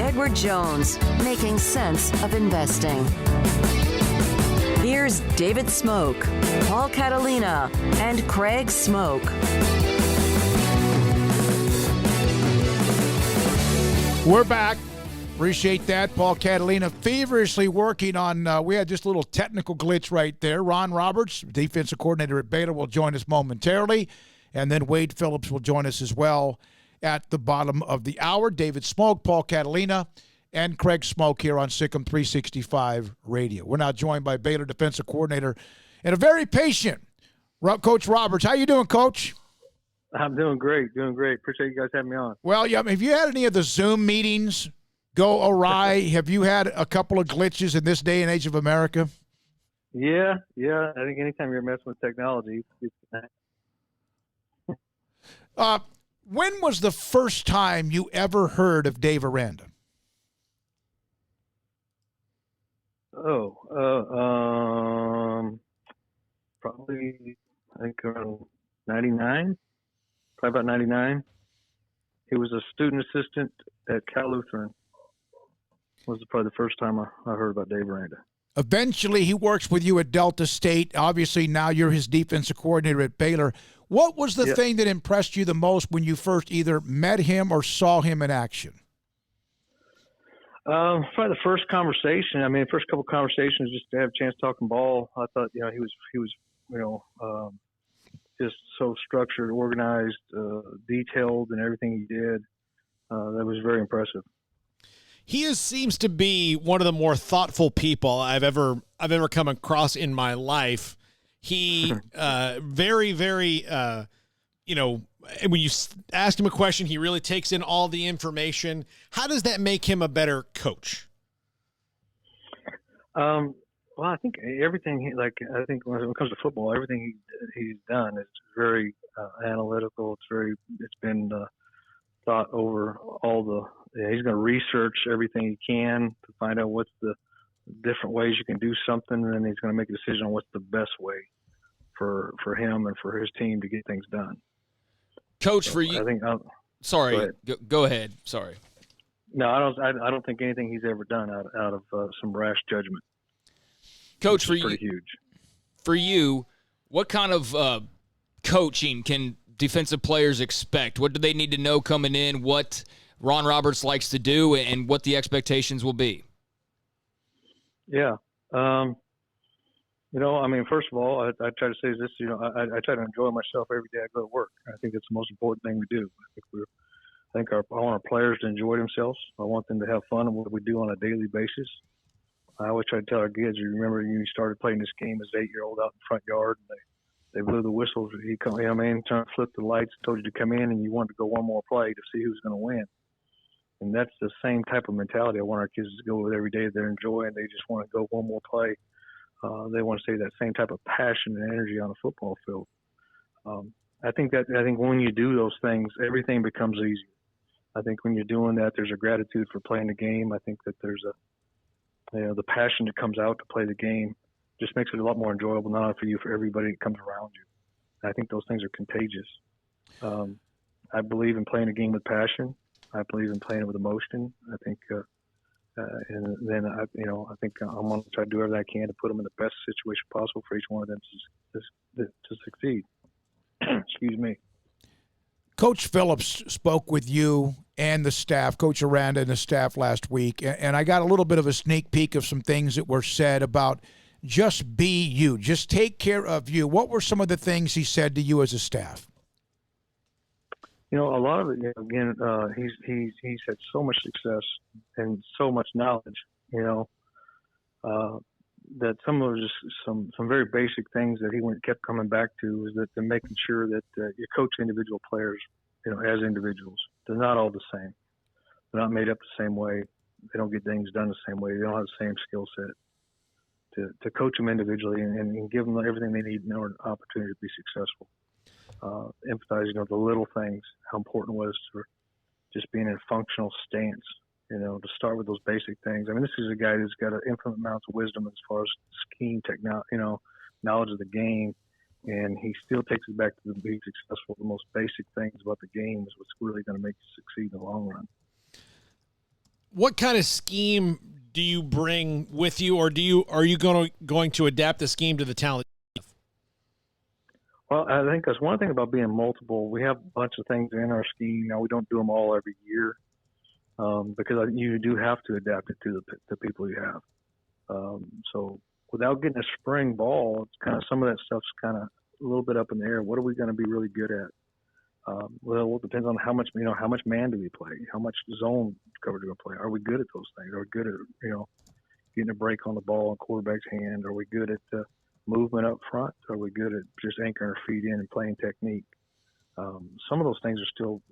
Edward Jones, making sense of investing. Here's David Smoke, Paul Catalina, and Craig Smoke. We're back. Appreciate that. Paul Catalina feverishly working on, we had just a little technical glitch right there. Ron Roberts, defensive coordinator at Baylor, will join us momentarily. And then Wade Phillips will join us as well at the bottom of the hour. David Smoke, Paul Catalina, and Craig Smoke here on SicEm365 Radio. We're now joined by Baylor defensive coordinator and a very patient Coach Roberts. How you doing, Coach? I'm doing great. Appreciate you guys having me on. Well, yeah, have you had any of the Zoom meetings go awry? Have you had a couple of glitches in this day and age of America? Yeah. I think anytime you're messing with technology, when was the first time you ever heard of Dave Aranda? Probably, I think around 99, probably about 99. He was a student assistant at Cal Lutheran. Was probably the first time I heard about Dave Aranda. Eventually, he works with you at Delta State. Obviously, now you're his defensive coordinator at Baylor. What was the thing that impressed you the most when you first either met him or saw him in action? Probably the first conversation. I mean, first couple of conversations, just to have a chance talking ball. I thought, he was, just so structured, organized, detailed, and everything he did. That was very impressive. He seems to be one of the more thoughtful people I've ever come across in my life. He very, very, when you ask him a question, he really takes in all the information. How does that make him a better coach? Well, I think everything, I think when it comes to football, everything he's done is very analytical. It's been thought over he's going to research everything he can to find out what's the different ways you can do something, and then he's going to make a decision on what's the best way for him and for his team to get things done. Coach, for you, I think. Sorry, go ahead. Sorry. No, I don't think anything he's ever done out of some rash judgment. Coach, for pretty huge. For you, what kind of coaching can defensive players expect? What do they need to know coming in? What Ron Roberts likes to do, and what the expectations will be? Yeah. First of all, I try to say this, I try to enjoy myself every day I go to work. I think it's the most important thing we do. I want our players to enjoy themselves. I want them to have fun in what we do on a daily basis. I always try to tell our kids, you remember you started playing this game as an 8-year-old out in the front yard, and they blew the whistles. He come, trying to flip the lights, told you to come in, and you wanted to go one more play to see who's going to win. And that's the same type of mentality I want our kids to go with every day. They're enjoying. They just want to go one more play. They want to see that same type of passion and energy on a football field. I think when you do those things, everything becomes easier. I think when you're doing that, there's a gratitude for playing the game. I think that there's the passion that comes out to play the game just makes it a lot more enjoyable, not only for you, for everybody that comes around you. And I think those things are contagious. I believe in playing a game with passion. I believe in playing it with emotion. I think, and then I think I'm going to try to do everything I can to put them in the best situation possible for each one of them to succeed. Excuse me. Coach Phillips spoke with you and the staff, Coach Aranda and the staff last week, and I got a little bit of a sneak peek of some things that were said about just be you, just take care of you. What were some of the things he said to you as a staff? A lot of it, again, he's had so much success and so much knowledge, that some of it was just some very basic things that he kept coming back to, is that they're making sure that you coach individual players, as individuals. They're not all the same. They're not made up the same way. They don't get things done the same way. They don't have the same skill set. To coach them individually and give them everything they need in order to opportunity to be successful. Emphasizing the little things, how important it was for just being in a functional stance, to start with those basic things. I mean, this is a guy who's got an infinite amounts of wisdom as far as scheme, knowledge of the game, and he still takes it back to being successful. The most basic things about the game is what's really going to make you succeed in the long run. what kind of scheme do you bring with you, or are you going to adapt the scheme to the talent? Well, I think that's one thing about being multiple. We have a bunch of things in our scheme. Now, we don't do them all every year because you do have to adapt it to the people you have. So without getting a spring ball, it's kind of some of that stuff's kind of a little bit up in the air. What are we going to be really good at? Well, it depends on how much man do we play? How much zone coverage do we play? Are we good at those things? Are we good at, getting a break on the ball in quarterback's hand? Are we good at movement up front? Are we good at just anchoring our feet in and playing technique? Some of those things are still,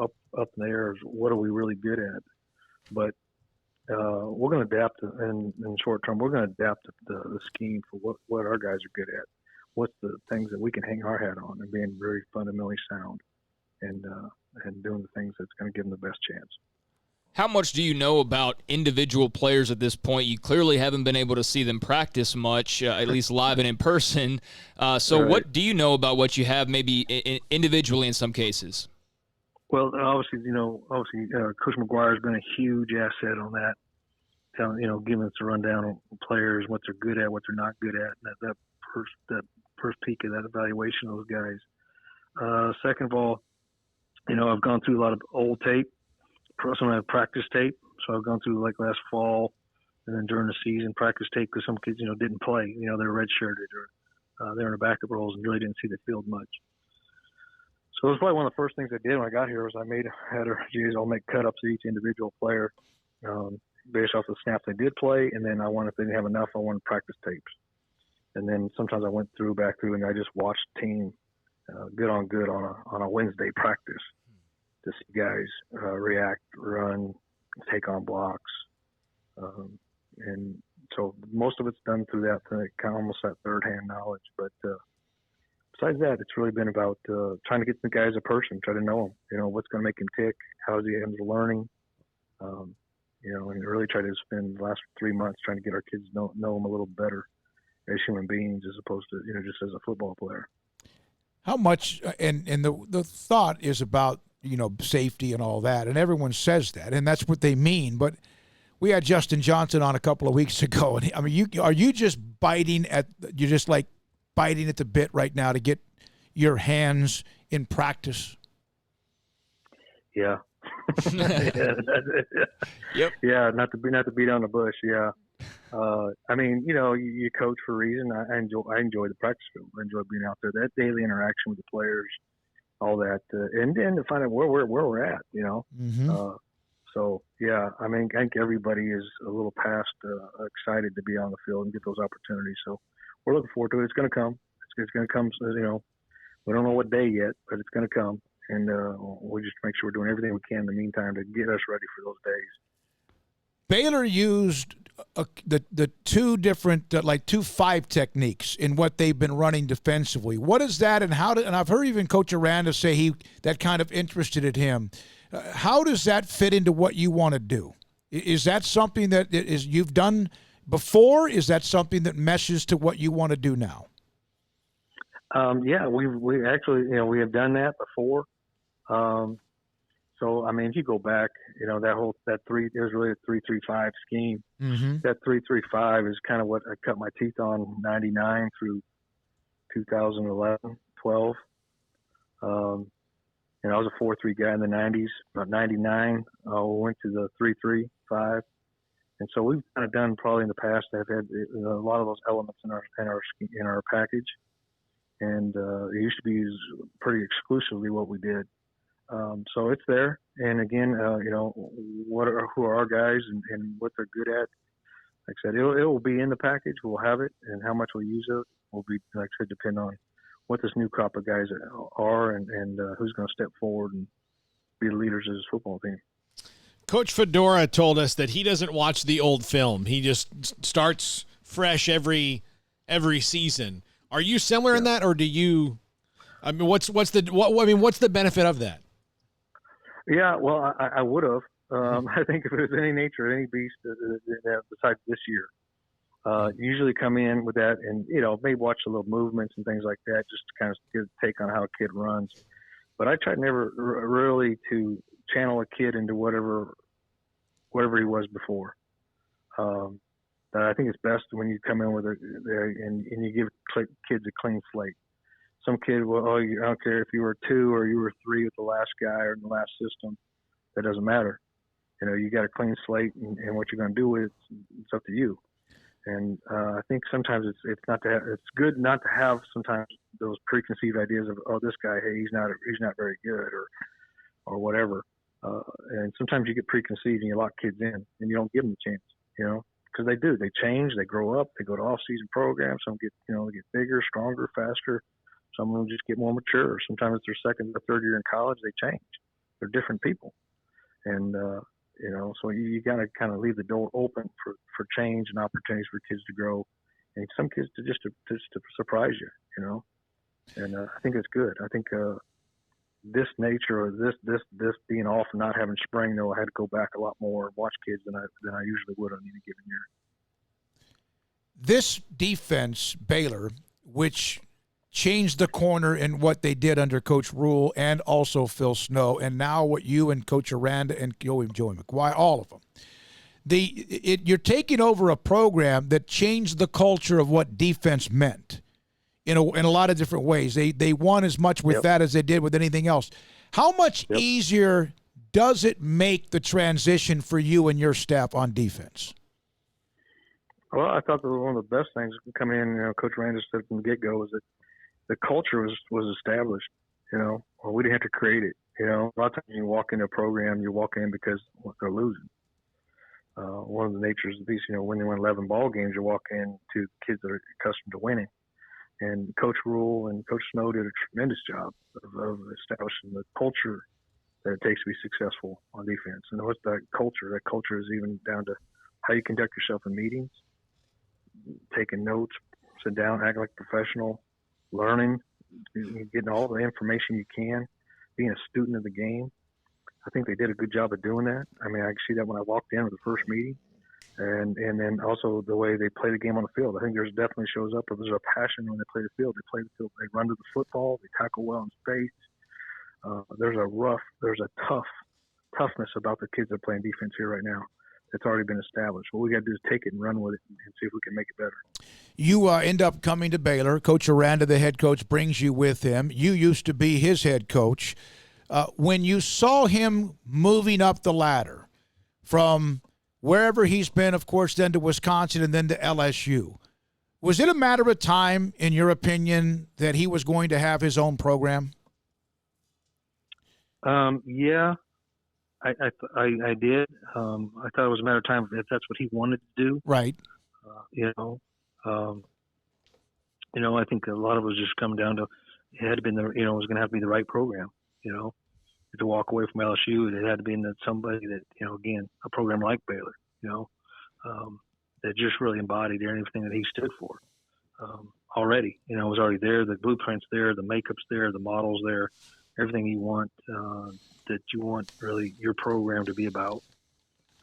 up in the air. What are we really good at? But we're going to adapt in the short term. We're going to adapt the scheme for what our guys are good at. What's the things that we can hang our hat on and being very fundamentally sound and doing the things that's going to give them the best chance. How much do you know about individual players at this point? You clearly haven't been able to see them practice much, at least live and in person. So Right. What do you know about what you have maybe individually in some cases? Well, obviously, Coach McGuire has been a huge asset on that. Giving us a rundown on players, what they're good at, what they're not good at, and that first peek of that evaluation of those guys. Second of all, I've gone through a lot of old tape. Some have practice tape, so I've gone through like last fall, and then during the season practice tape because some kids, didn't play. They're redshirted or they're in the backup roles and really didn't see the field much. So it was probably one of the first things I did when I got here was I'll make cut ups of each individual player based off the snaps they did play, and then if they didn't have enough, I wanted practice tapes. And then sometimes I went back through, and I just watched team good on good on a Wednesday practice to see guys react, run, take on blocks. And so most of it's done through that, kind of almost that third-hand knowledge. But besides that, it's really been about trying to get the guy as a person, try to know him, what's going to make him tick, how is he learning, and really try to spend the last 3 months trying to get our kids know him a little better as human beings as opposed to, just as a football player. How much, and the thought is about, safety and all that, and everyone says that, and that's what they mean. But we had Justin Johnson on a couple of weeks ago, and are you just biting at the bit right now to get your hands in practice? Yeah. Yep. Yeah, not to beat on the bush. Yeah. You coach for a reason. I enjoy the practice field. I enjoy being out there. That daily interaction with the players, all that, and to find out where we're at. Mm-hmm. So yeah, I think everybody is a little past excited to be on the field and get those opportunities. So we're looking forward to it. It's going to come. It's going to come. We don't know what day yet, but it's going to come. And we'll just make sure we're doing everything we can in the meantime to get us ready for those days. Baylor used the two different 2-5 techniques in what they've been running defensively. What is that, and and I've heard even Coach Aranda say that kind of interested him. How does that fit into what you want to do? Is that something that you've done before? Is that something that meshes to what you want to do now? Yeah, we actually we have done that before. So if you go back, there's really a 3-3-5 scheme. Mm-hmm. That 3-3-5 is kind of what I cut my teeth on 99 through 2011, 12. I was a 4-3 guy in the 90s. About 99, we went to the 3-3-5, and so we've kind of done probably in the past. I've had a lot of those elements in our package, and it used to be pretty exclusively what we did. So it's there, and again, who are our guys and what they're good at. Like I said, it will be in the package. We'll have it, and how much we'll use it will be, like I said, depend on what this new crop of guys are and who's going to step forward and be the leaders of this football team. Coach Fedora told us that he doesn't watch the old film. He just starts fresh every season. Are you similar in that, or do you? What's the benefit of that? Yeah, well, I would have. I think if it was any nature, any beast besides this year, usually come in with that and, maybe watch the little movements and things like that, just to kind of get a take on how a kid runs. But I try never really to channel a kid into whatever whatever he was before. But I think it's best when you come in with and you give kids a clean slate. Some kid will, I don't care if you were 2 or you were 3 with the last guy or in the last system. That doesn't matter. You got a clean slate, and what you're going to do with it, it's up to you. And I think sometimes it's good not to have sometimes those preconceived ideas of, oh, this guy, hey, he's not very good or whatever. And sometimes you get preconceived and you lock kids in and you don't give them a chance, because they do. They change, they grow up, they go to off-season programs. Some get, they get bigger, stronger, faster. Some of them just get more mature. Sometimes it's their second or third year in college, they change. They're different people. And, so you got to kind of leave the door open for change and opportunities for kids to grow, and some kids to just to surprise you, And I think it's good. I think this nature or this being off and not having spring, I had to go back a lot more and watch kids than I usually would on any given year. This defense, Baylor, which changed the corner in what they did under Coach Rule and also Phil Snow, and now what you and Coach Aranda and Joey McGuire, all of them. You're taking over a program that changed the culture of what defense meant in a lot of different ways. They won as much with that as they did with anything else. How much easier does it make the transition for you and your staff on defense? Well, I thought that one of the best things coming in, Coach Aranda said from the get-go, was that the culture was established, or we didn't have to create it. A lot of times you walk into a program, you walk in because they're losing. One of the natures of these, when they win 11 ball games, you walk in to kids that are accustomed to winning. And Coach Rule and Coach Snow did a tremendous job of establishing the culture that it takes to be successful on defense. And what's that culture? That culture is even down to how you conduct yourself in meetings, taking notes, sit down, act like a professional, learning, getting all the information you can, being a student of the game. I think they did a good job of doing that. I mean, I could see that when I walked in with the first meeting, and then also the way they play the game on the field. I think there's definitely shows up. There's a passion when they play the field. They play the field. They run to the football. They tackle well in space. There's a toughness about the kids that are playing defense here right now. It's already been established. What we got to do is take it and run with it and see if we can make it better. You end up coming to Baylor. Coach Aranda, the head coach, brings you with him. You used to be his head coach. When you saw him moving up the ladder from wherever he's been, of course, then to Wisconsin and then to LSU, was it a matter of time, in your opinion, that he was going to have his own program? Yeah. I did. I thought it was a matter of time if that's what he wanted to do. Right. I think a lot of it was just coming down to it had to be it was going to have to be the right program. To walk away from LSU, it had to be in somebody that again, a program like Baylor, that just really embodied everything that he stood for. Already, it was already there. The blueprint's there, the makeup's there, the model's there, everything you want. That you want really your program to be about,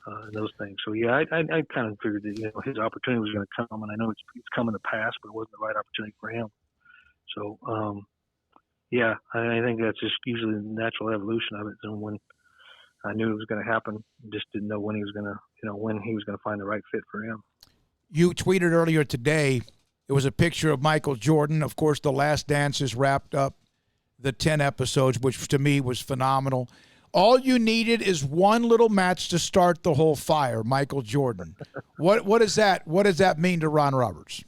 and those things. So yeah, I kind of figured that his opportunity was going to come, and I know it's come in the past, but it wasn't the right opportunity for him. So yeah, I think that's just usually the natural evolution of it. And when I knew it was going to happen, just didn't know when he was going to find the right fit for him. You tweeted earlier today. It was a picture of Michael Jordan. Of course, The Last Dance is wrapped up. The 10 episodes, which to me was phenomenal. All you needed is one little match to start the whole fire, Michael Jordan. What is that? What does that mean to Ron Roberts?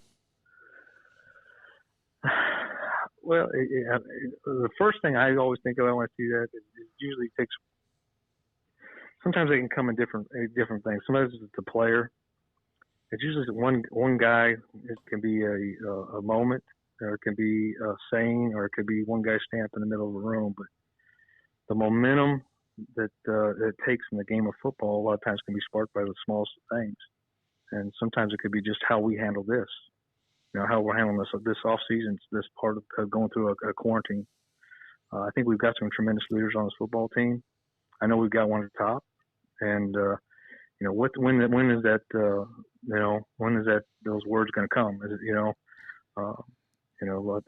Well, the first thing I always think of when I see that is it usually takes. Sometimes they can come in different things. Sometimes it's the player. It's usually one guy. It can be a moment. Or it can be a saying, or it could be one guy stamped in the middle of the room. But the momentum that it takes in the game of football a lot of times can be sparked by the smallest of things. And sometimes it could be just how we handle this. How we're handling this off season, this part of going through a quarantine. I think we've got some tremendous leaders on this football team. I know we've got one at the top. And when is that? When is that? Those words going to come? Is it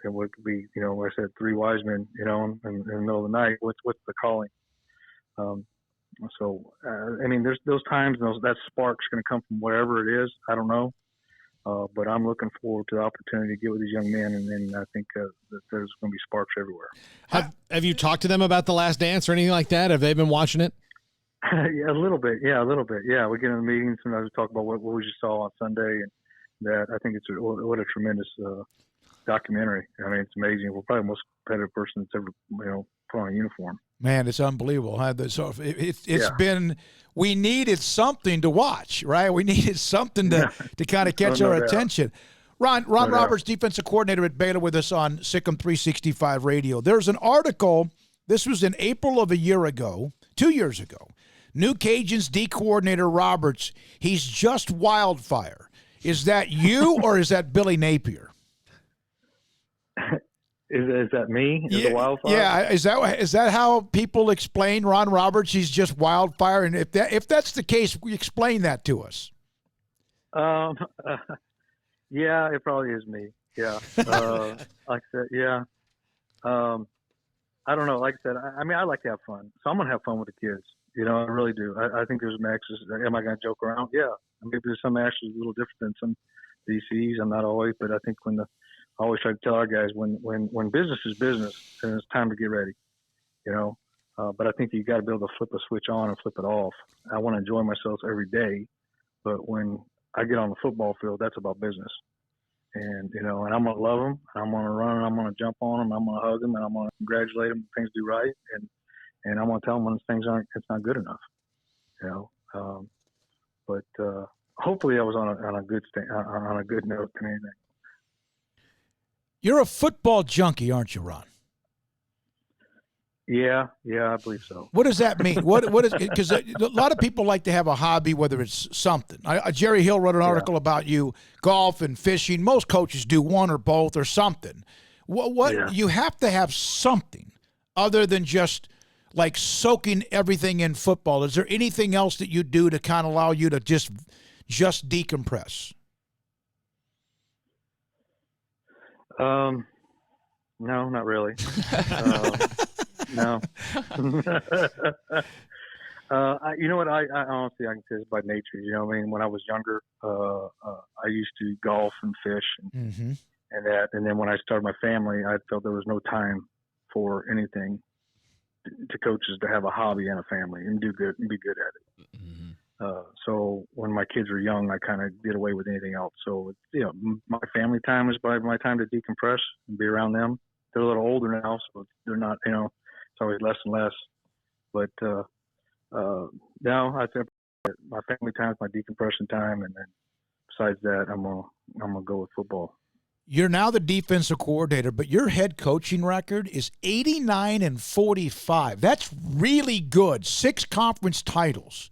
it would be, like I said, 3 wise men, in the middle of the night. What's the calling? So, I mean, there's those times, that spark's going to come from wherever it is. I don't know. But I'm looking forward to the opportunity to get with these young men, and I think that there's going to be sparks everywhere. Have you talked to them about The Last Dance or anything like that? Have they been watching it? Yeah, a little bit. Yeah, we get in the meetings and I talk about what we just saw on Sunday, and that I think what a tremendous documentary. I mean, it's amazing. We're probably the most competitive person that's ever put on a uniform. Man, it's unbelievable. So it's been. We needed something to watch, right? We needed something to kind of catch our attention. Ron Roberts, defensive coordinator at Baylor, with us on SicEm365 Radio. There's an article. This was in April of 2 years ago. New Cajuns D coordinator Roberts. He's just wildfire. Is that you or is that Billy Napier? Is that me? Is the wildfire? Yeah, is that how people explain Ron Roberts? He's just wildfire, and if that's the case, explain that to us. Yeah, it probably is me. Yeah, like I said, yeah. I don't know. Like I said, I mean, I like to have fun, so I'm gonna have fun with the kids. I really do. I think there's matches. Am I gonna joke around? Yeah, maybe there's some matches a little different than some DCs. I'm not always, but I think I always try to tell our guys when business is business, then it's time to get ready, But I think you got to be able to flip a switch on and flip it off. I want to enjoy myself every day, but when I get on the football field, that's about business. And, and I'm going to love them. I'm going to run and I'm going to jump on them. I'm going to hug them and I'm going to congratulate them when things do right. And I'm going to tell them when things it's not good enough, But hopefully I was on a good note and anything. You're a football junkie, aren't you, Ron? Yeah, I believe so. What does that mean? What is, because a lot of people like to have a hobby, whether it's something. Jerry Hill wrote an article about you, golf and fishing. Most coaches do one or both or something. You have to have something other than just like soaking everything in football. Is there anything else that you do to kind of allow you to just decompress? No, not really. No. You know what? I honestly, I can say this by nature. You know what I mean? When I was younger, I used to golf and fish and that. And then when I started my family, I felt there was no time for anything to coaches to have a hobby and a family and do good and be good at it. So when my kids were young, I kind of did away with anything else. So, my family time is my time to decompress and be around them. They're a little older now, so they're not, it's always less and less. But now I think my family time is my decompression time. And then besides that, I'm gonna go with football. You're now the defensive coordinator, but your head coaching record is 89-45. That's really good. 6 conference titles.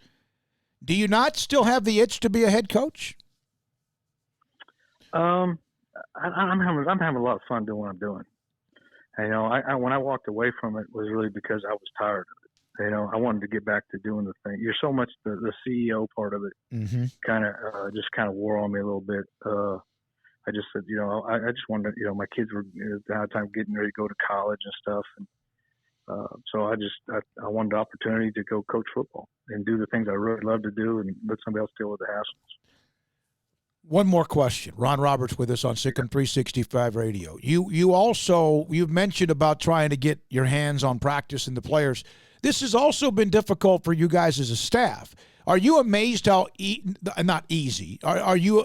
Do you not still have the itch to be a head coach? I'm having a lot of fun doing what I'm doing. And, when I walked away from it was really because I was tired of it. I wanted to get back to doing the thing. You're so much the CEO part of it kind of wore on me a little bit. I just said, I just wanted to, my kids were at that time getting ready to go to college and stuff. And so I wanted the opportunity to go coach football and do the things I really love to do and let somebody else deal with the hassles. One more question. Ron Roberts with us on SicEm365 Radio. You've mentioned about trying to get your hands on practice and the players. This has also been difficult for you guys as a staff. Are you amazed how not easy? Are you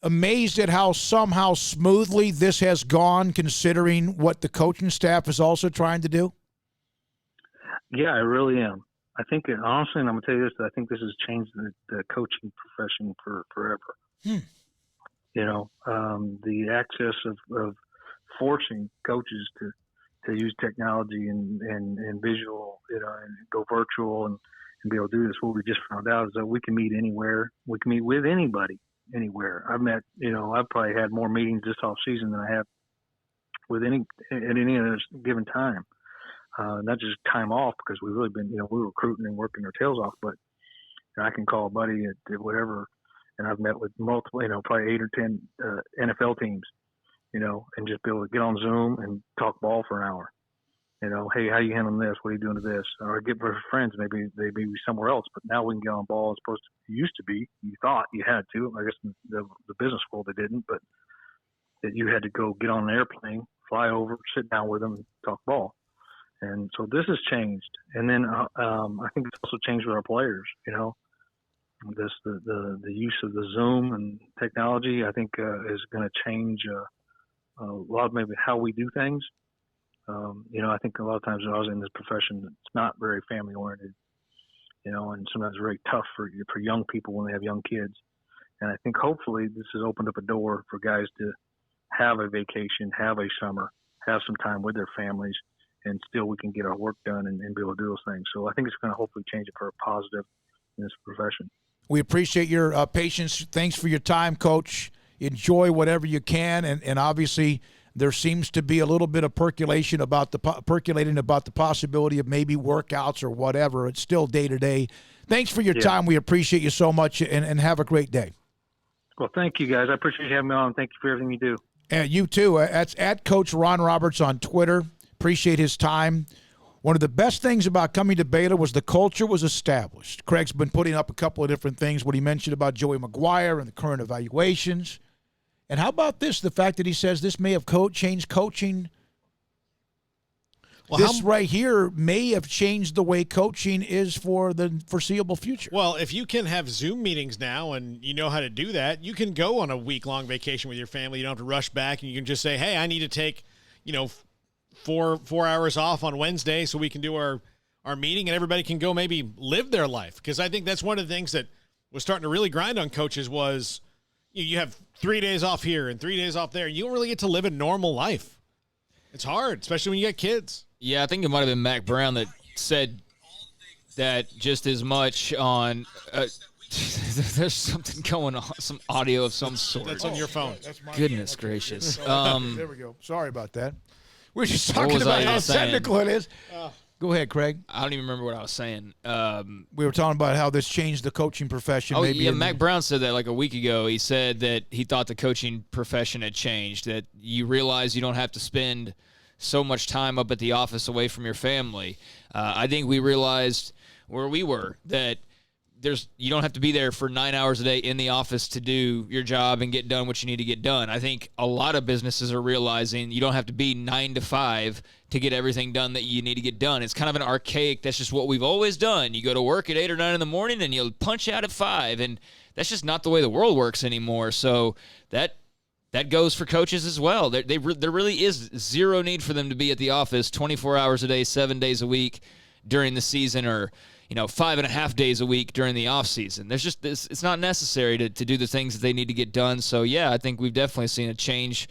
amazed at how somehow smoothly this has gone, considering what the coaching staff is also trying to do? Yeah, I really am. I think, honestly, and I'm going to tell you this, I think this has changed the coaching profession forever. The access of forcing coaches to use technology and visual, and go virtual and be able to do this. What we just found out is that we can meet anywhere. We can meet with anybody anywhere. I've probably had more meetings this off season than I have with at any other given time. Not just time off, because we've really been, we're recruiting and working our tails off, but I can call a buddy at whatever, and I've met with multiple, probably 8 or 10 NFL teams, and just be able to get on Zoom and talk ball for an hour. Hey, how you handling this? What are you doing to this? Or get for friends, maybe they may be somewhere else, but now we can get on ball as opposed to it used to be. You thought you had to. I guess in the business world they didn't, but that you had to go get on an airplane, fly over, sit down with them, and talk ball. And so this has changed. And then I think it's also changed with our players. The use of the Zoom and technology, I think, is going to change a lot of maybe how we do things. I think a lot of times when I was in this profession, it's not very family oriented, and sometimes it's very tough for young people when they have young kids. And I think hopefully this has opened up a door for guys to have a vacation, have a summer, have some time with their families, and still we can get our work done and be able to do those things. So I think it's going to hopefully change it for a positive in this profession. We appreciate your patience. Thanks for your time, Coach. Enjoy whatever you can, and obviously there seems to be a little bit of percolating about the possibility of maybe workouts or whatever. It's still day to day. Thanks for your time. We appreciate you so much, and have a great day. Well, thank you, guys. I appreciate you having me on. Thank you for everything you do. And you too. That's at Coach Ron Roberts on Twitter. Appreciate his time. One of the best things about coming to Baylor was the culture was established. Craig's been putting up a couple of different things, what he mentioned about Joey McGuire and the current evaluations. And how about this, the fact that he says this may have changed coaching. Well, this right here may have changed the way coaching is for the foreseeable future. Well, if you can have Zoom meetings now and you know how to do that, you can go on a week-long vacation with your family. You don't have to rush back, and you can just say, hey, I need to take, 4 hours off on Wednesday so we can do our meeting, and everybody can go maybe live their life. Because I think that's one of the things that was starting to really grind on coaches was you have 3 days off here and 3 days off there. You don't really get to live a normal life. It's hard, especially when you got kids. Yeah, I think it might have been Mac Brown that said that just as much on there's something going on, some audio of some sort. That's on your phone. Goodness gracious. There we go. Sorry about that. We're just talking about how technical it is. Go ahead, Craig. I don't even remember what I was saying. We were talking about how this changed the coaching profession. Mac Brown said that like a week ago. He said that he thought the coaching profession had changed, that you realize you don't have to spend so much time up at the office away from your family. I think we realized where we were that you don't have to be there for 9 hours a day in the office to do your job and get done what you need to get done. I think a lot of businesses are realizing you don't have to be 9 to 5 to get everything done that you need to get done. It's kind of an archaic, that's just what we've always done. You go to work at 8 or 9 in the morning and you'll punch out at 5, and that's just not the way the world works anymore. So that goes for coaches as well. There really is zero need for them to be at the office 24 hours a day, 7 days a week during the season, or 5.5 days a week during the off season. There's just this, it's not necessary to do the things that they need to get done. So yeah, I think we've definitely seen a change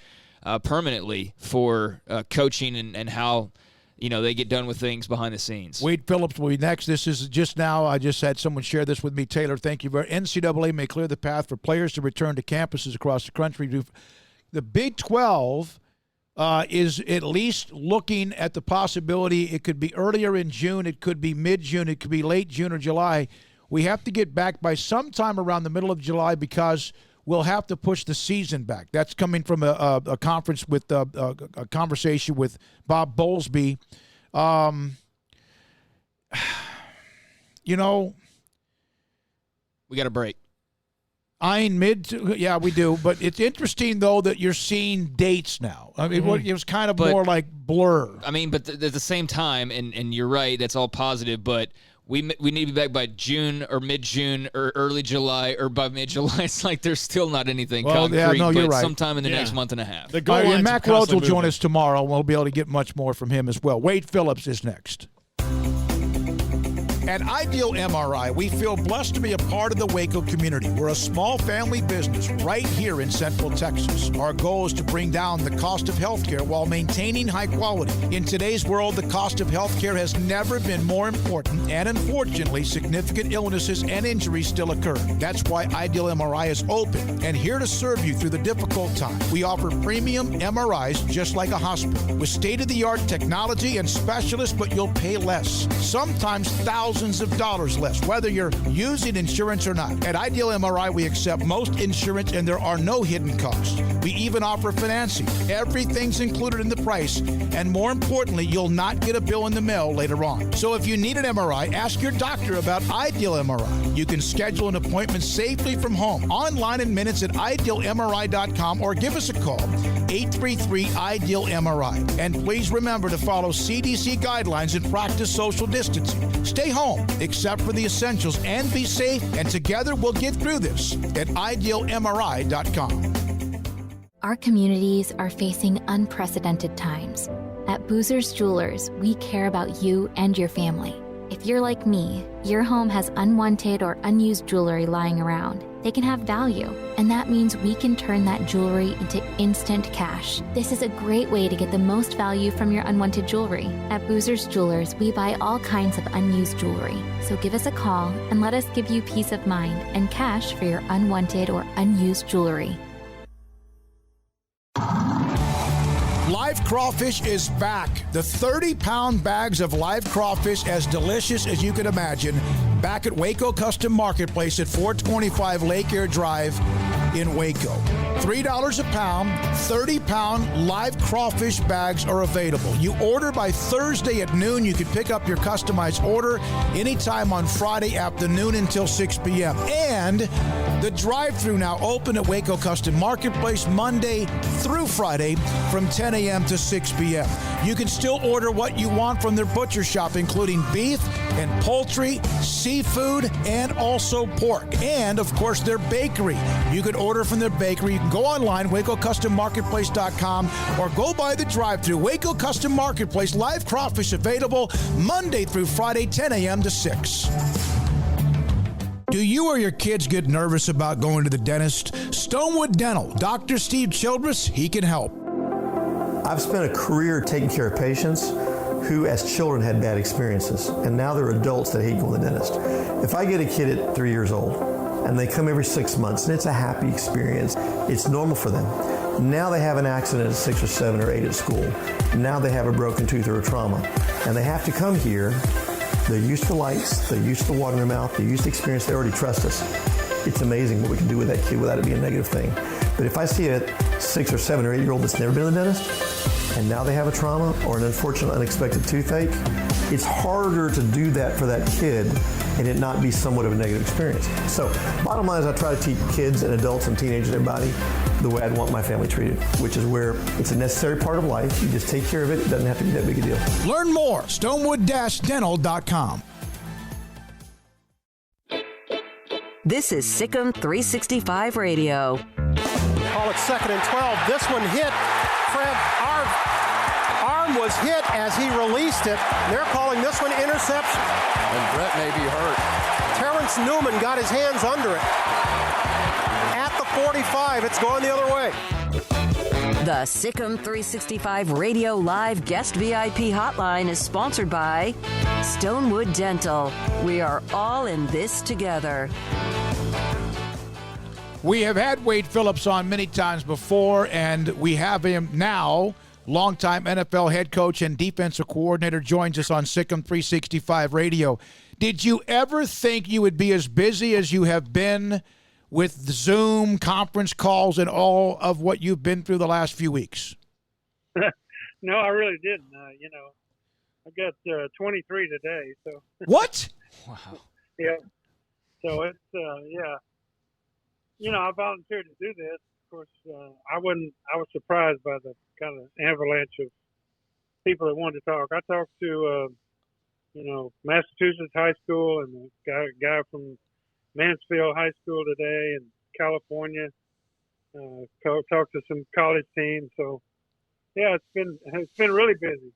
permanently for coaching and how they get done with things behind the scenes. Wade Phillips will be next. This is just now. I just had someone share this with me. Taylor, thank you very much. NCAA may clear the path for players to return to campuses across the country. The Big 12 is at least looking at the possibility it could be earlier in June, it could be mid-June, it could be late June or July. We have to get back by sometime around the middle of July because we'll have to push the season back. That's coming from a conference with a conversation with Bob Bowlesby. We got a break. Yeah, we do. But it's interesting, though, that you're seeing dates now. I mean, it was kind of more like blur. I mean, but at the same time, and you're right, that's all positive, but we need to be back by June or mid-June or early July or by mid-July. It's like there's still not anything concrete, you're right. Sometime in the next month and a half. And Mac Rhodes will join us tomorrow, and we'll be able to get much more from him as well. Wade Phillips is next. At Ideal MRI, we feel blessed to be a part of the Waco community. We're a small family business right here in Central Texas. Our goal is to bring down the cost of healthcare while maintaining high quality. In today's world, the cost of healthcare has never been more important, and unfortunately, significant illnesses and injuries still occur. That's why Ideal MRI is open and here to serve you through the difficult time. We offer premium MRIs just like a hospital with state-of-the-art technology and specialists, but you'll pay less, sometimes thousands thousands of dollars less, whether you're using insurance or not. At Ideal MRI, we accept most insurance, and there are no hidden costs. We even offer financing. Everything's included in the price, and more importantly, you'll not get a bill in the mail later on. So if you need an MRI, ask your doctor about Ideal MRI. You can schedule an appointment safely from home, online in minutes at idealmri.com, or give us a call, 833-IDEAL-MRI. And please remember to follow CDC guidelines and practice social distancing. Stay home, except for the essentials, and be safe, and together we'll get through this at idealmri.com. Our communities are facing unprecedented times. At Boozer's Jewelers, we care about you and your family. If you're like me, your home has unwanted or unused jewelry lying around. They can have value, and that means we can turn that jewelry into instant cash. This is a great way to get the most value from your unwanted jewelry. At Boozer's Jewelers, we buy all kinds of unused jewelry. So give us a call and let us give you peace of mind and cash for your unwanted or unused jewelry. Live crawfish is back. The 30-pound bags of live crawfish, as delicious as you can imagine, back at Waco Custom Marketplace at 425 Lake Air Drive in Waco. $3 a pound, 30-pound live crawfish bags are available. You order by Thursday at noon. You can pick up your customized order anytime on Friday afternoon until 6 p.m. And the drive-thru now open at Waco Custom Marketplace Monday through Friday from 10 a.m. to 6 p.m. You can still order what you want from their butcher shop, including beef and poultry, seafood, and also pork. And, of course, their bakery. You can order from their bakery. You can go online, WacoCustomMarketplace.com, or go by the drive-thru. Waco Custom Marketplace, live crawfish available Monday through Friday, 10 a.m. to 6. Do you or your kids get nervous about going to the dentist? Stonewood Dental, Dr. Steve Childress, he can help. I've spent a career taking care of patients who as children had bad experiences, and now they're adults that hate going to the dentist. If I get a kid at 3 years old and they come every 6 months and it's a happy experience, it's normal for them. Now they have an accident at 6 or 7 or 8 at school. Now they have a broken tooth or a trauma, and they have to come here. They're used to lights, they're used to water in their mouth, they're used to experience, they already trust us. It's amazing what we can do with that kid without it being a negative thing. But if I see a 6 or 7 or 8 year old that's never been to the dentist, and now they have a trauma or an unfortunate unexpected toothache, it's harder to do that for that kid and it not be somewhat of a negative experience. So bottom line is I try to teach kids and adults and teenagers and everybody the way I'd want my family treated, which is where it's a necessary part of life. You just take care of it. It doesn't have to be that big a deal. Learn more, stonewood-dental.com. This is SicEm365 Radio. Call it 2nd and 12. This one hit. Fred, our arm was hit as he released it. They're calling this one interception. And Brett may be hurt. Terrence Newman got his hands under it. At the 45, it's going the other way. The SicEm365 Radio Live Guest VIP Hotline is sponsored by Stonewood Dental. We are all in this together. We have had Wade Phillips on many times before, and we have him now. Longtime NFL head coach and defensive coordinator joins us on SicEm365 Radio. Did you ever think you would be as busy as you have been with the Zoom conference calls and all of what you've been through the last few weeks? No, I really didn't. I got 23 today. So what? Wow. Yeah. So it's yeah. I volunteered to do this. Of course, I was surprised by the kind of avalanche of people that wanted to talk. I talked to, Massachusetts High School and a guy from Mansfield High School today in California. Talked to some college teams. So, yeah, it's been really busy.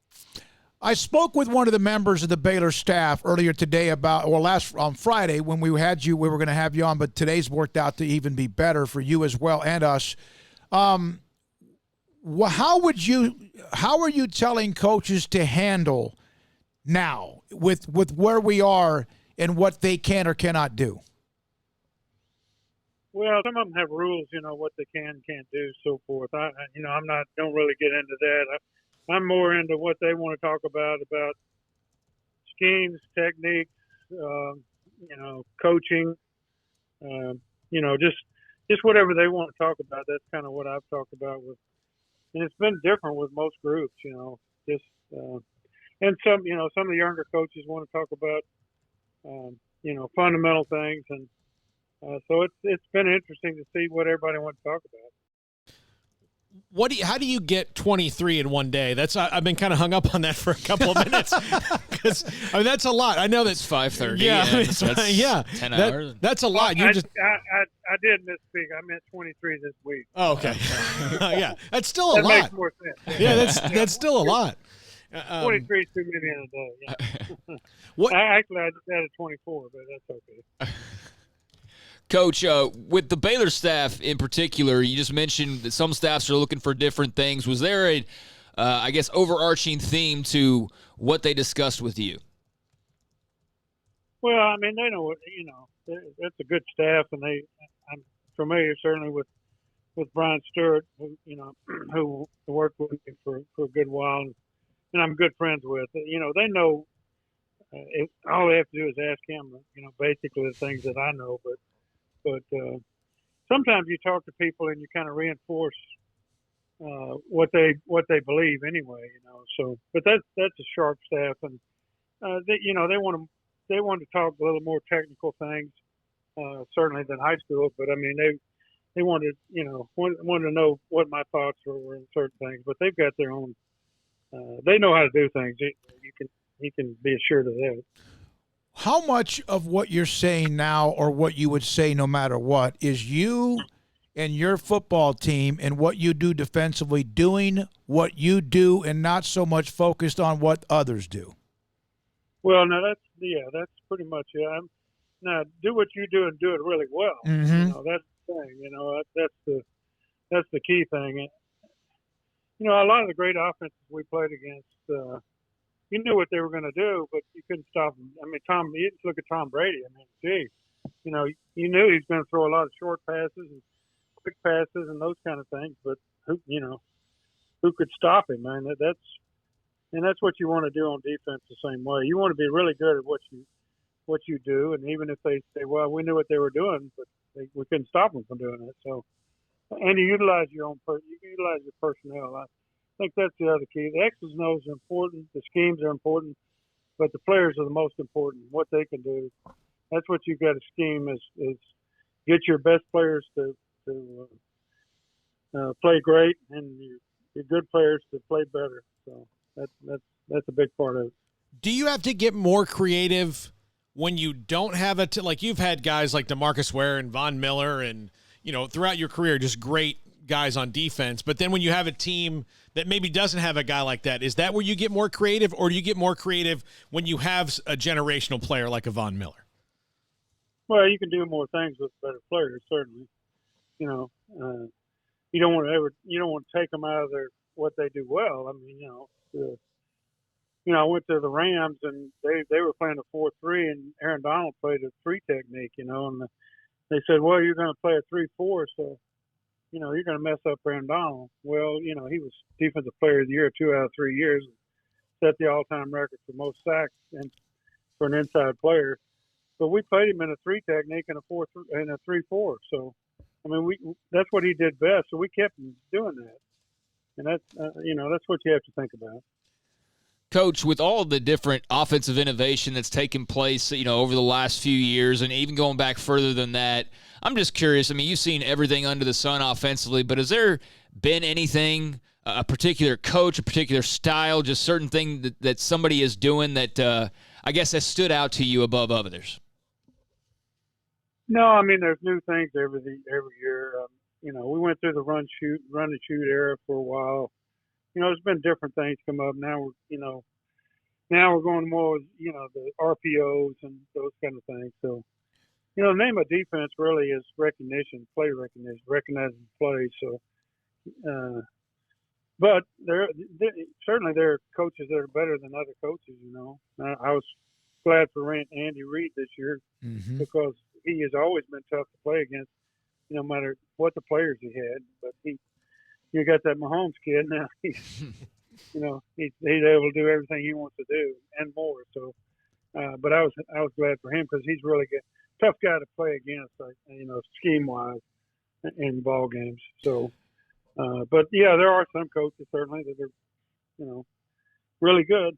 I spoke with one of the members of the Baylor staff earlier today on Friday when we had you. We were going to have you on, but today's worked out to even be better for you as well and us. How are you telling coaches to handle now with where we are and what they can or cannot do? Well, some of them have rules, what they can and can't do, so forth. Don't really get into that. I'm more into what they want to talk about schemes, techniques, coaching, just whatever they want to talk about. That's kind of what I've talked about with, and it's been different with most groups, and some of the younger coaches want to talk about, fundamental things. And so it's been interesting to see what everybody wants to talk about. How do you get 23 in one day? I've been kind of hung up on that for a couple of minutes because that's a lot. I know that's 5:30. Yeah, that's 10 hours. That's a lot. I did misspeak. I meant 23 this week. Oh, okay. Yeah, that's still a lot. That makes more sense. Yeah, that's still a lot. 23 is too many in a day. Yeah. What? Actually, I just added 24, but that's okay. Coach, with the Baylor staff in particular, you just mentioned that some staffs are looking for different things. Was there a, overarching theme to what they discussed with you? Well, I mean, they know that's a good staff, and I'm familiar certainly with Brian Stewart, who worked with me for a good while, and I'm good friends with. They know. All they have to do is ask him. Basically the things that I know, but sometimes you talk to people and you kind of reinforce what they believe anyway. So, but that's a sharp staff, and they want to talk a little more technical things, certainly than high school. But I mean, they wanted to know what my thoughts were in certain things. But they've got their own. They know how to do things. You can be assured of that. How much of what you're saying now, or what you would say no matter what, is you and your football team and what you do defensively doing what you do and not so much focused on what others do? Well, no, that's pretty much it. Now, do what you do and do it really well. Mm-hmm. That's the thing. That's the key thing. A lot of the great offenses we played against, you knew what they were going to do, but you couldn't stop them. I mean, you just look at Tom Brady. I mean, you knew he was going to throw a lot of short passes and quick passes and those kind of things, but who could stop him, man? That's what you want to do on defense the same way. You want to be really good at what you do, and even if they say, well, we knew what they were doing, but we couldn't stop them from doing it. So, and you utilize your personnel. I think that's the other key. The X's and O's are important. The schemes are important, but the players are the most important. What they can do. That's what you've got to scheme is get your best players to play great, and your good players to play better. So that's a big part of it. Do you have to get more creative when you don't have like you've had guys like DeMarcus Ware and Von Miller and throughout your career, just great guys on defense, but then when you have a team that maybe doesn't have a guy like that, is that where you get more creative, or do you get more creative when you have a generational player like a Von Miller? Well, you can do more things with better players, certainly. You don't want to take them out of what they do well. I mean, I went to the Rams and they were playing a 4-3, and Aaron Donald played a 3 technique, and they said, well, you're going to play a 3-4, so you're going to mess up Aaron Donald. Well, he was Defensive Player of the Year 2 out of 3 years, set the all-time record for most sacks and for an inside player. But we played him in a 3 technique and a 3-4. So, I mean, that's what he did best. So we kept him doing that, and that's what you have to think about. Coach, with all the different offensive innovation that's taken place, over the last few years, and even going back further than that, I'm just curious. I mean, you've seen everything under the sun offensively, but has there been anything, a particular coach, a particular style, just certain thing that somebody is doing that I guess has stood out to you above others? No, I mean, there's new things every year. We went through the run and shoot era for a while. There's been different things come up. Now we're going more with, the RPOs and those kind of things. So, the name of defense really is recognition, play recognition, recognizing play. So, but certainly there are coaches that are better than other coaches. I was glad for Andy Reid this year because he has always been tough to play against, no matter what the players he had. But you got that Mahomes kid now. He's able to do everything he wants to do and more. So but I was glad for him because he's really good, tough guy to play against, like, scheme wise in ball games. So, but yeah, there are some coaches certainly that are, really good.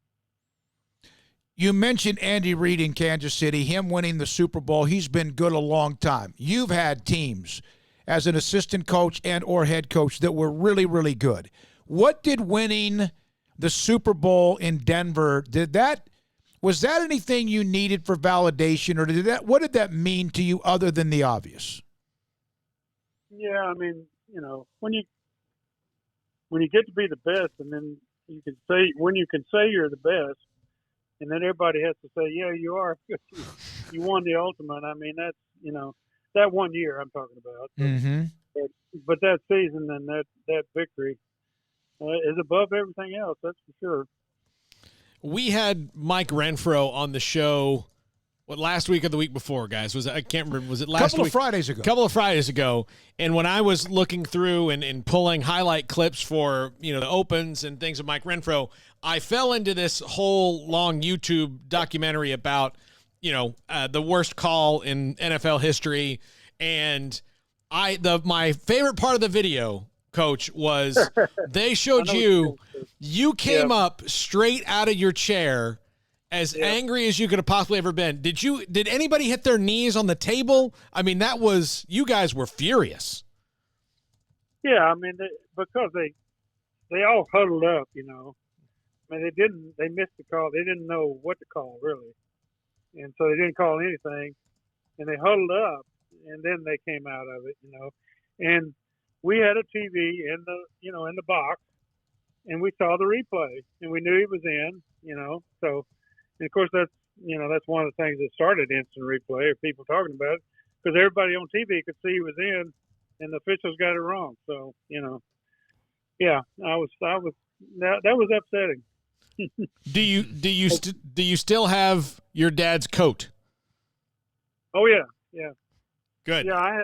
You mentioned Andy Reid in Kansas City, him winning the Super Bowl. He's been good a long time. You've had teams as an assistant coach and or head coach that were really, really good. What did winning the Super Bowl in Denver, was that anything you needed for validation, or what did that mean to you other than the obvious? Yeah, I mean, when you get to be the best, and then you can say you're the best, and then everybody has to say, yeah, you are. You won the ultimate. I mean, that's, that 1 year I'm talking about. Mm-hmm. But that season and that victory is above everything else. That's for sure. We had Mike Renfro on the show, last week or the week before, guys? I can't remember. Was it last week? Couple of Fridays ago. And when I was looking through and pulling highlight clips for, the opens and things of Mike Renfro, I fell into this whole long YouTube documentary about, the worst call in NFL history. And my favorite part of the video, Coach, was they showed you came up straight out of your chair as angry as you could have possibly ever been. Did anybody hit their knees on the table? I mean, you guys were furious. Yeah, I mean, because they all huddled up, I mean, they missed the call. They didn't know what to call, really. And so they didn't call anything, and they huddled up, and then they came out of it, And we had a TV in the box, and we saw the replay, and we knew he was in, So, and of course, that's one of the things that started instant replay, or people talking about it, because everybody on TV could see he was in, and the officials got it wrong. So, yeah, that was upsetting. Do you still have your dad's coat? Oh yeah. Good. Yeah, I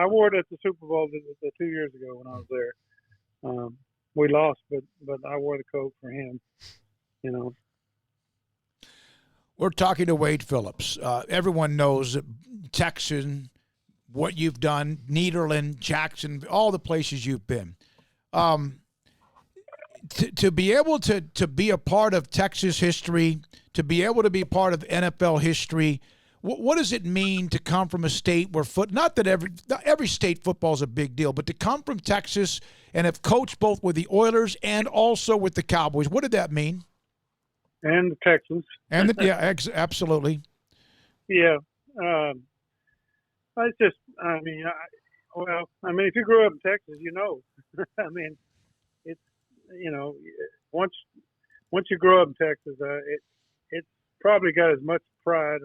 wore it at the Super Bowl 2 years ago when I was there. We lost, but I wore the coat for him. We're talking to Wade Phillips. Everyone knows that Texan, what you've done, Nederland, Jackson, all the places you've been. To be able to be a part of Texas history, to be able to be part of NFL history, what does it mean to come from a state where not that every state football is a big deal, but to come from Texas and have coached both with the Oilers and also with the Cowboys? What did that mean? And the Texans. And absolutely. Yeah. It's just, if you grew up in Texas, I mean, it's, once you grow up in Texas, it's probably got as much pride,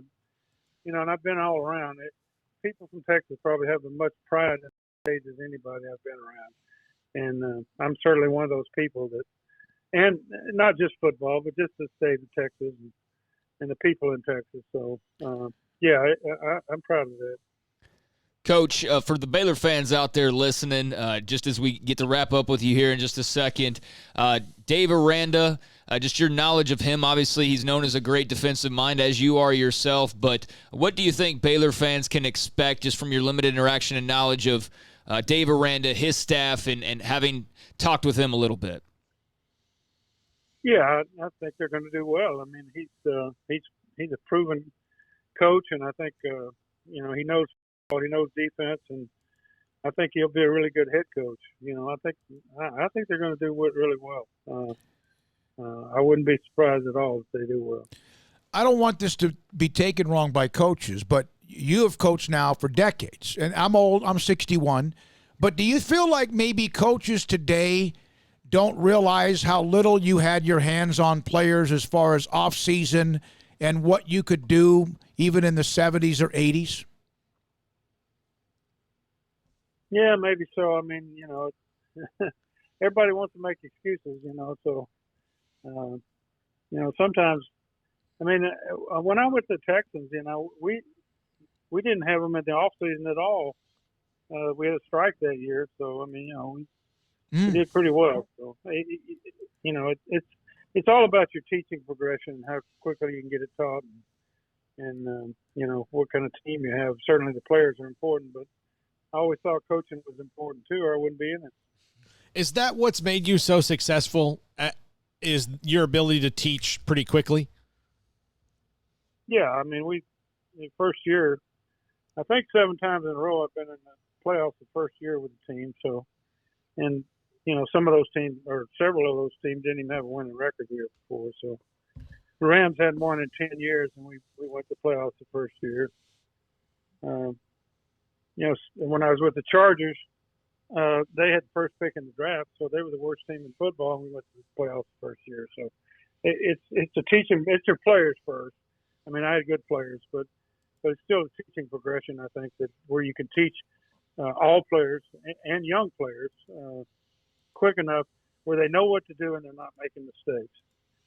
and I've been all around it. People from Texas probably have as much pride in the state as anybody I've been around. And I'm certainly one of those people and not just football, but just the state of Texas and the people in Texas. So, I'm proud of that. Coach, for the Baylor fans out there listening, just as we get to wrap up with you here in just a second, Dave Aranda, just your knowledge of him. Obviously, he's known as a great defensive mind, as you are yourself, but what do you think Baylor fans can expect just from your limited interaction and knowledge of Dave Aranda, his staff, and having talked with him a little bit? Yeah, I think they're going to do well. I mean, he's a proven coach, and I think he knows defense, and I think he'll be a really good head coach. I think they're going to do really well. I wouldn't be surprised at all if they do well. I don't want this to be taken wrong by coaches, but you have coached now for decades, and I'm old. I'm 61. But do you feel like maybe coaches today don't realize how little you had your hands on players as far as off-season and what you could do even in the 70s or 80s? Yeah, maybe so. I mean, everybody wants to make excuses, so, sometimes, I mean, when I went to the Texans, we didn't have them in the off season at all. We had a strike that year. So, I mean, we did pretty well. So, it's all about your teaching progression, how quickly you can get it taught, and what kind of team you have. Certainly the players are important, but I always thought coaching was important too, or I wouldn't be in it. Is that what's made you so successful? Is your ability to teach pretty quickly? Yeah, I mean, the first year, I think 7 times in a row I've been in the playoffs the first year with the team. So, and some of those teams, or several of those teams, didn't even have a winning record the year before. So, the Rams hadn't won in 10 years, and we went to playoffs the first year. When I was with the Chargers, they had the first pick in the draft, so they were the worst team in football, and we went to the playoffs the first year. So, it's a teaching. It's your players first. I mean, I had good players, but it's still a teaching progression. I think that where you can teach all players and young players quick enough where they know what to do and they're not making mistakes,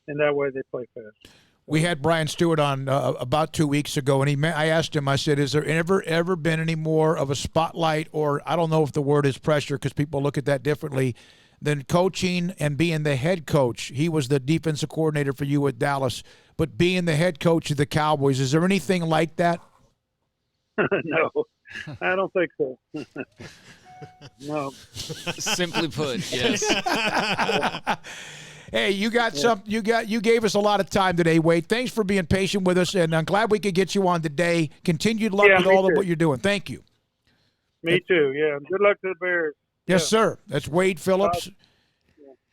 and that way they play fast. We had Brian Stewart on about 2 weeks ago, and I asked him, I said, is there ever been any more of a spotlight, or I don't know if the word is pressure because people look at that differently, than coaching and being the head coach? He was the defensive coordinator for you at Dallas, but being the head coach of the Cowboys, is there anything like that? No, I don't think so. No. Simply put, yes. Hey, you gave us a lot of time today, Wade. Thanks for being patient with us, and I'm glad we could get you on today. Continued luck with all of what you're doing. Thank you. Me too. Yeah. Good luck to the Bears. Yes, sir. That's Wade Phillips.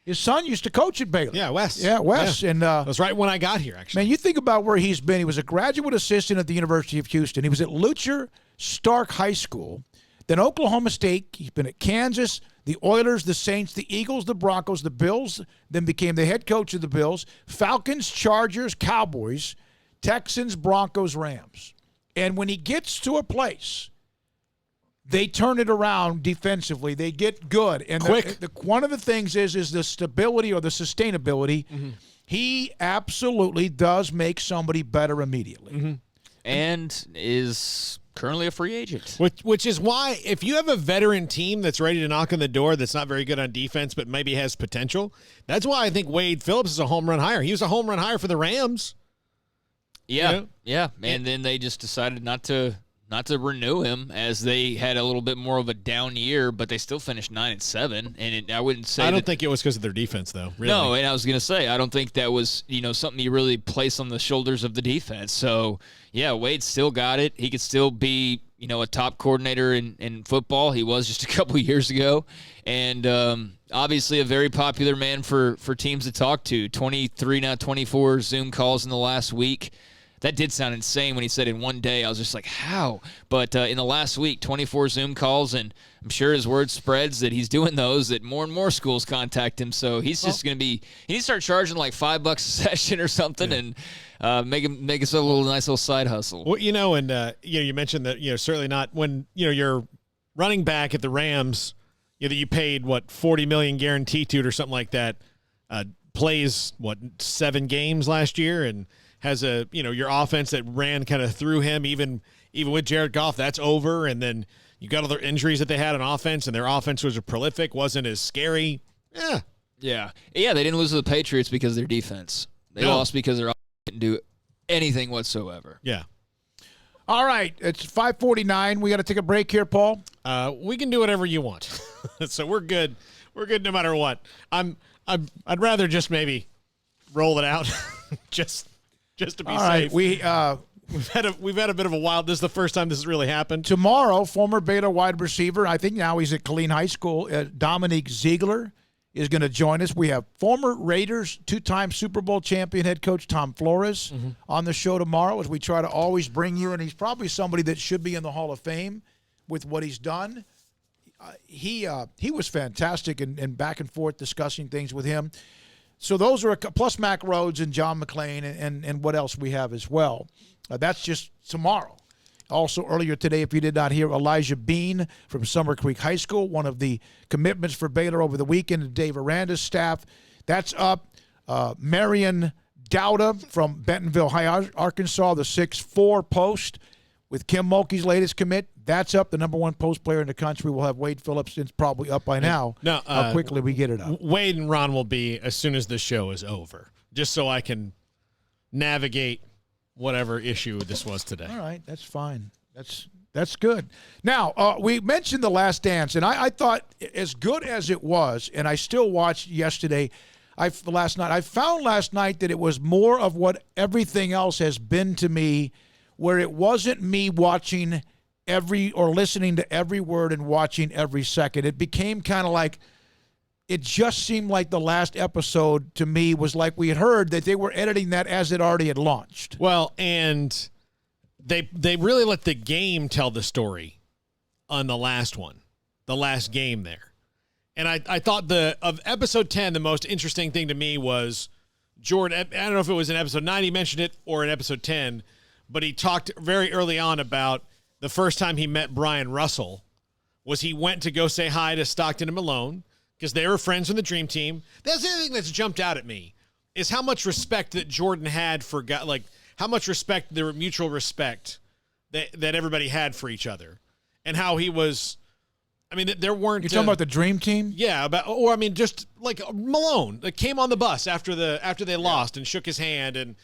His son used to coach at Baylor. Yeah, Wes. Yeah, Wes. Yeah. And that was right when I got here, actually. Man, you think about where he's been. He was a graduate assistant at the University of Houston. He was at Luther Stark High School, then Oklahoma State. He's been at Kansas, the Oilers, the Saints, the Eagles, the Broncos, the Bills, then became the head coach of the Bills, Falcons, Chargers, Cowboys, Texans, Broncos, Rams. And when he gets to a place, they turn it around defensively. They get good. And quick. One of the things is the stability or the sustainability. Mm-hmm. He absolutely does make somebody better immediately. Mm-hmm. And is currently a free agent. Which is why if you have a veteran team that's ready to knock on the door that's not very good on defense but maybe has potential, that's why I think Wade Phillips is a home run hire. He was a home run hire for the Rams. Yeah, yeah. And then they just decided not to renew him, as they had a little bit more of a down year, but they still finished 9-7. And I wouldn't say I don't think it was because of their defense, though. Really. No, and I was going to say I don't think that was something you really place on the shoulders of the defense. So yeah, Wade still got it. He could still be a top coordinator in football. He was just a couple years ago, and obviously a very popular man for teams to talk to. 23 now 24 Zoom calls in the last week. That did sound insane when he said in one day. I was just like, how? But in the last week, 24 Zoom calls, and I'm sure his word spreads that he's doing those, that more and more schools contact him. So he's just going to be – he needs to start charging like $5 a session or something, and make us a nice little side hustle. Well, and you mentioned that certainly not when you're running back at the Rams, that you paid $40 million guaranteed to it or something like that, plays 7 games last year and has your offense that ran kind of through him even with Jared Goff. That's over, and then you got all their injuries that they had on offense, and their offense was prolific, wasn't as scary. Yeah. They didn't lose to the Patriots because of their defense. They lost because their offense didn't do anything whatsoever. Yeah. All right, it's 5:49. We got to take a break here, Paul. We can do whatever you want, so we're good. We're good no matter what. I'd rather just maybe roll it out, just to be safe. Right, we've had a bit of a wild. This is the first time this has really happened. Tomorrow, former Baylor wide receiver, I think now he's at Killeen High School, Dominique Ziegler is going to join us. We have former Raiders 2-time Super Bowl champion head coach Tom Flores on the show tomorrow, as we try to always bring you, and he's probably somebody that should be in the Hall of Fame with what he's done. He was fantastic and back and forth discussing things with him. So those are plus Mac Rhodes and John McClain and what else we have as well. That's just tomorrow. Also earlier today, if you did not hear, Elijah Bean from Summer Creek High School, one of the commitments for Baylor over the weekend, and Dave Aranda's staff. That's up. Marion Dowda from Bentonville High, Arkansas, the 6'4" post with Kim Mulkey's latest commit. That's up. The number 1 post player in the country. We'll have Wade Phillips. It's probably up by now. No, how quickly we get it up. Wade and Ron will be as soon as the show is over. just so I can navigate whatever issue this was today. All right, that's fine. That's good. Now, we mentioned The Last Dance, and I thought as good as it was, and I still watched yesterday, last night, I found last night that it was more of what everything else has been to me, where it wasn't me watching or listening to every word and watching every second. It became kind of like, it just seemed like the last episode to me was like we had heard that they were editing that as it already had launched. Well, and they really let the game tell the story on the last one, the last game there. And I thought of episode 10, the most interesting thing to me was Jordan. I don't know if it was in episode 9 he mentioned it or in episode 10, but he talked very early on about the first time he met Brian Russell was he went to go say hi to Stockton and Malone because they were friends from the Dream Team. That's the other thing that's jumped out at me is how much respect that Jordan had for how much respect, the mutual respect that everybody had for each other, and how he was. I mean, there weren't. You're talking about the Dream Team? Yeah, just like Malone that came on the bus after they lost and shook his hand, and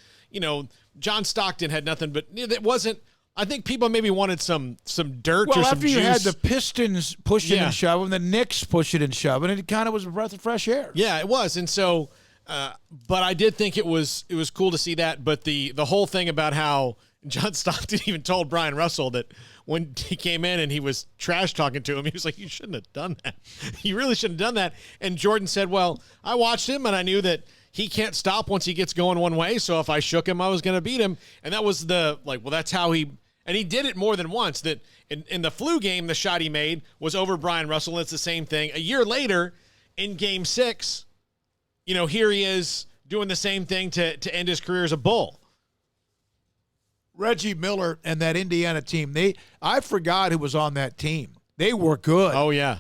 John Stockton had nothing, but it wasn't. I think people maybe wanted some dirt or some juice. Well, after you had the Pistons pushing and shoving, the Knicks pushing and shoving, it kind of was a breath of fresh air. Yeah, it was, and so. But I did think it was cool to see that. But the whole thing about how John Stockton even told Brian Russell that when he came in and he was trash talking to him, he was like, "You shouldn't have done that. You really shouldn't have done that." And Jordan said, "Well, I watched him and I knew that he can't stop once he gets going one way. So if I shook him, I was going to beat him." And that was that's how he. And he did it more than once. That in the flu game, the shot he made was over Brian Russell. And it's the same thing. A year later, in Game 6. Here he is doing the same thing to end his career as a Bull. Reggie Miller and that Indiana team, I forgot who was on that team. They were good. Oh, yeah.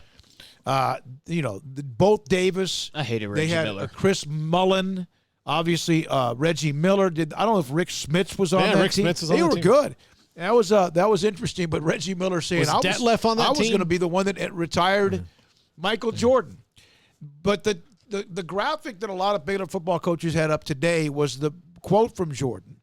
Both Davis. I hated Reggie Miller. They had Chris Mullen. Obviously, Reggie Miller did. I don't know if Rick Smits was on that Rick team. Smits was on they the were team. Good. That was interesting. But Reggie Miller saying I was going to be the one that retired Michael Jordan. But the graphic that a lot of Baylor football coaches had up today was the quote from Jordan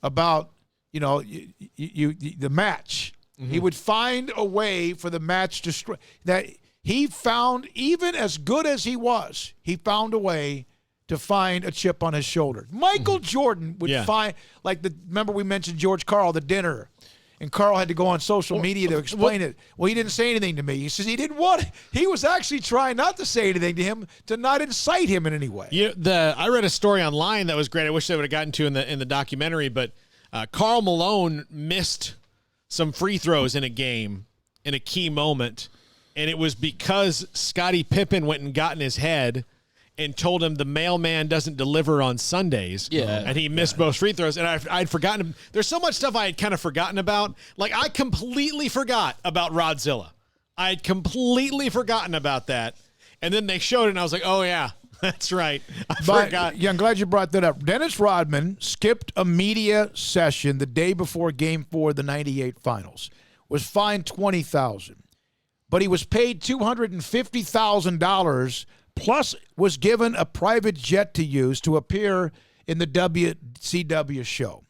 about the match. Mm-hmm. He would find a way for the match to that he found, even as good as he was, he found a way to find a chip on his shoulder. Michael Jordan would find, remember we mentioned George Karl, the dinner. And Carl had to go on social media to explain it. Well, he didn't say anything to me. He says he didn't want it. He was actually trying not to say anything to him, to not incite him in any way. I read a story online that was great. I wish they would have gotten to in the documentary, but Karl Malone missed some free throws in a game in a key moment, and it was because Scottie Pippen went and got in his head and told him the mailman doesn't deliver on Sundays. Yeah. And he missed both free throws. And I'd forgotten. There's so much stuff I had kind of forgotten about. Like, I completely forgot about Rodzilla. I had completely forgotten about that. And then they showed it, and I was like, oh, yeah, that's right. I forgot. Yeah, I'm glad you brought that up. Dennis Rodman skipped a media session the day before Game 4 of the 98 finals, was fined $20,000. But he was paid $250,000 plus was given a private jet to use to appear in the WCW show.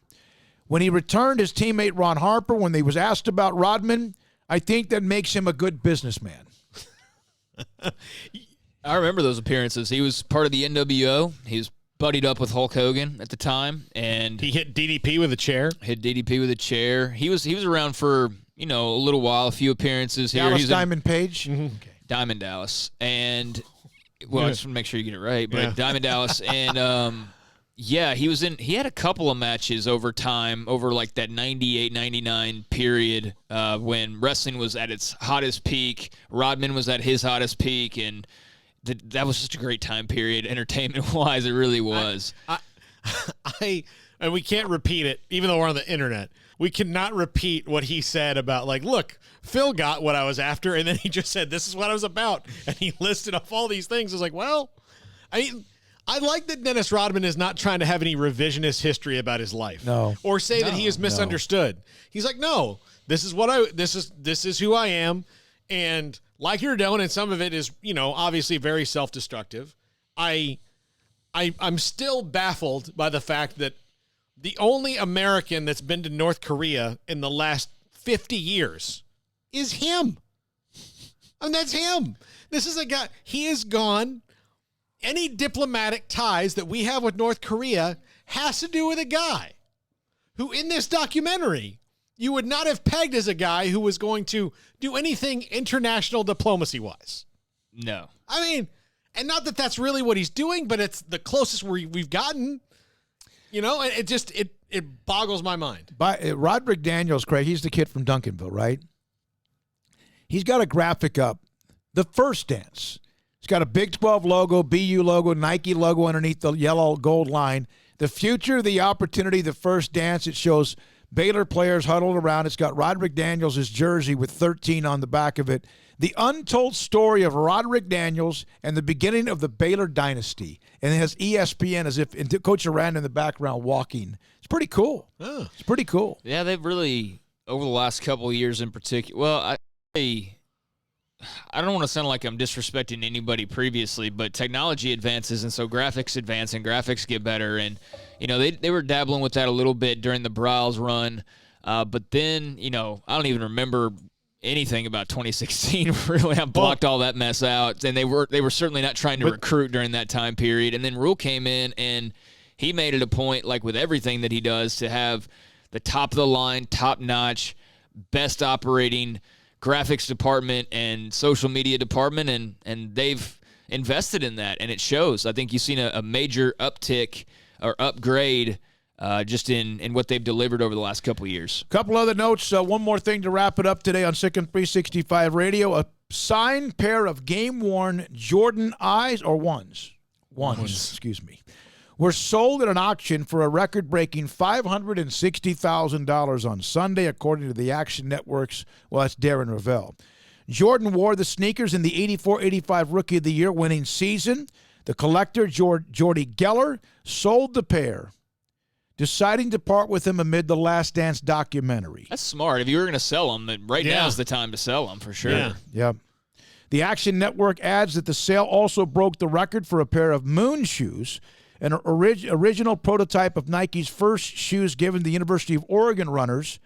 When he returned, his teammate Ron Harper, when he was asked about Rodman, I think that makes him a good businessman. I remember those appearances. He was part of the NWO. He was buddied up with Hulk Hogan at the time, and he hit DDP with a chair. He was around for a little while, a few appearances here. Dallas Diamond Page. Mm-hmm. Okay. Diamond Dallas, and I just want to make sure you get it right. But Diamond Dallas, and he had a couple of matches over time, over like that 98, 99 period when wrestling was at its hottest peak. Rodman was at his hottest peak, and that was just a great time period, entertainment-wise. It really was. And we can't repeat it, even though we're on the internet. We cannot repeat what he said about, look, Phil got what I was after, and then he just said, this is what I was about. And he listed off all these things. I was like, well, I like that Dennis Rodman is not trying to have any revisionist history about his life. No. Or say that he is misunderstood. No. He's like, no, this is who I am. And like you're doing, and some of it is, obviously very self-destructive. I I'm still baffled by the fact that the only American that's been to North Korea in the last 50 years is him. I mean, that's him. This is a guy. He is gone. Any diplomatic ties that we have with North Korea has to do with a guy who, in this documentary, you would not have pegged as a guy who was going to do anything international diplomacy-wise. No. I mean, and not that that's really what he's doing, but it's the closest we've gotten. You know, it boggles my mind. Roderick Daniels, Craig, he's the kid from Duncanville, right? He's got a graphic up. The first dance. It's got a Big 12 logo, BU logo, Nike logo underneath the yellow gold line. The future, the opportunity, the first dance. It shows Baylor players huddled around. It's got Roderick Daniels' jersey with 13 on the back of it. The untold story of Roderick Daniels and the beginning of the Baylor dynasty. And it has ESPN as if Coach Aranda in the background walking. It's pretty cool. Oh. It's pretty cool. Yeah, they've really, over the last couple of years in particular, well, I don't want to sound like I'm disrespecting anybody previously, but technology advances, and so graphics advance and graphics get better. And, you know, they were dabbling with that a little bit during the Bryles run. But then, you know, I don't even remember anything about 2016. Really, I blocked all that mess out. And they were certainly not trying to recruit during that time period. And then Rule came in, and he made it a point, like with everything that he does, to have the top of the line, top notch, best operating graphics department and social media department, and they've invested in that, and it shows. I think you've seen a major uptick or upgrade just in what they've delivered over the last couple of years. Couple other notes. One more thing to wrap it up today on SicEm365 Radio. A signed pair of game-worn Jordan ones, excuse me, were sold at an auction for a record-breaking $560,000 on Sunday, according to the Action Network's, well, that's Darren Ravel. Jordan wore the sneakers in the 84-85 Rookie of the Year winning season. The collector, Jordy Geller, sold the pair, deciding to part with them amid the Last Dance documentary. That's smart. If you were going to sell them, then now is the time to sell them for sure. Yeah. The Action Network adds that the sale also broke the record for a pair of Moon shoes, an original prototype of Nike's first shoes given to the University of Oregon runners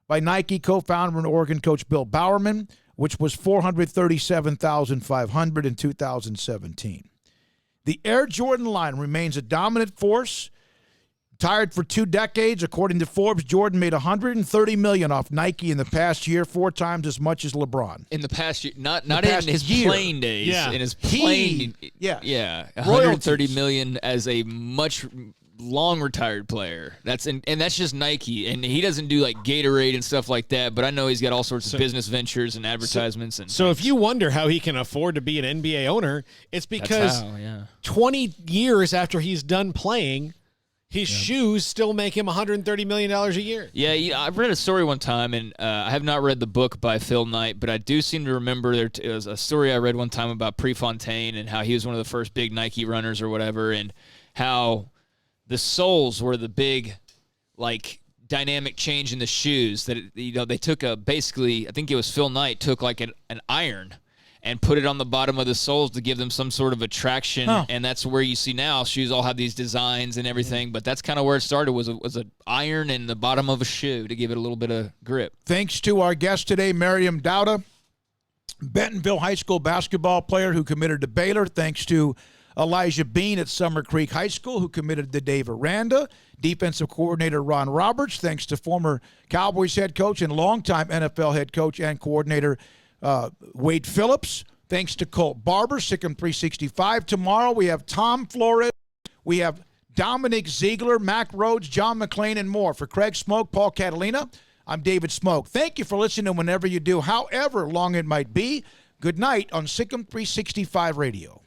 by Nike co-founder and Oregon coach Bill Bowerman, which was $437,500 in 2017. The Air Jordan line remains a dominant force. Tired for 2 decades, according to Forbes, Jordan made $130 million off Nike in the past year, 4 times as much as LeBron. In the past year, not in his playing days. Yeah. In his playing, $130 million as a much long retired player. That's just Nike, and he doesn't do like Gatorade and stuff like that. But I know he's got all sorts of business ventures and advertisements. So if you wonder how he can afford to be an NBA owner, it's because 20 years after he's done playing, his shoes still make him $130 million a year. Yeah, I've read a story one time, and I have not read the book by Phil Knight, but I do seem to remember there was a story I read one time about Prefontaine and how he was one of the first big Nike runners or whatever, and how the soles were the big, like, dynamic change in the shoes. That they took basically, I think it was Phil Knight took like an iron and put it on the bottom of the soles to give them some sort of attraction. And that's where you see now shoes all have these designs and everything, but that's kind of where it started, was an iron in the bottom of a shoe to give it a little bit of grip. Thanks to our guest today, Miriam Dowda, Bentonville High School basketball player who committed to Baylor. Thanks to Elijah Bean at Summer Creek High School, who committed to Dave Aranda. Defensive coordinator Ron Roberts. Thanks to former Cowboys head coach and longtime NFL head coach and coordinator Wade Phillips. Thanks to Colt Barber, SicEm365. Tomorrow we have Tom Flores, we have Dominic Ziegler, Mac Rhodes, John McClain, and more. For Craig Smoke, Paul Catalina, I'm David Smoke. Thank you for listening whenever you do, however long it might be. Good night on SicEm365 Radio.